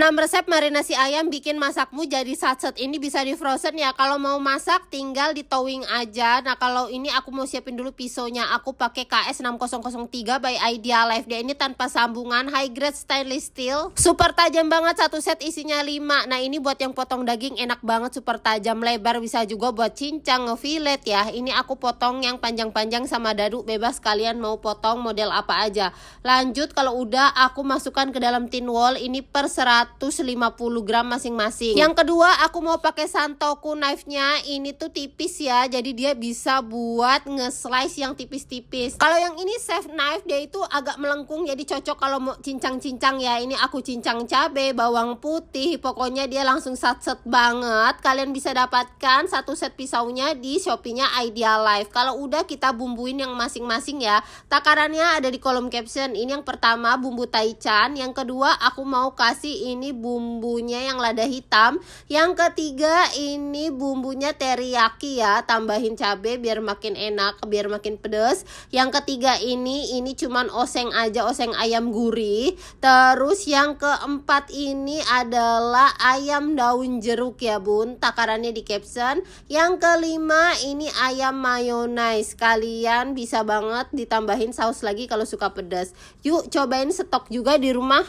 6 resep marinasi ayam bikin masakmu jadi satset. Ini bisa di frozen ya. Kalau mau masak tinggal di towing aja. Nah, kalau ini aku mau siapin dulu pisaunya. Aku pakai KS6003 by Idealife. Dia ini tanpa sambungan, high grade stainless steel. Super tajam banget, satu set isinya 5. Nah, ini buat yang potong daging enak banget, super tajam lebar. Bisa juga buat cincang, ngefilet ya. Ini aku potong yang panjang-panjang sama dadu, bebas kalian mau potong model apa aja. Lanjut, kalau udah aku masukkan ke dalam tin wall. Ini per 150 gram masing-masing. Yang kedua, aku mau pakai Santoku knife-nya. Ini tuh tipis ya, jadi dia bisa buat nge-slice yang tipis-tipis. Kalau yang ini chef knife, dia itu agak melengkung, jadi cocok kalau mau cincang-cincang ya. Ini aku cincang cabai, bawang putih, pokoknya dia langsung satset banget. Kalian bisa dapatkan satu set pisaunya di Shopee-nya Idealife. Kalau udah kita bumbuin yang masing-masing ya. Takarannya ada di kolom caption. Ini yang pertama bumbu taichan, yang kedua aku mau kasih ini bumbunya yang lada hitam, yang ketiga ini bumbunya teriyaki ya, tambahin cabai biar makin enak, biar makin pedas. Yang ketiga ini cuman oseng aja, oseng ayam gurih. Terus yang keempat ini adalah ayam daun jeruk ya bun, takarannya di caption. Yang kelima ini ayam mayonnaise, kalian bisa banget ditambahin saus lagi kalau suka pedas. Yuk cobain, stok juga di rumah.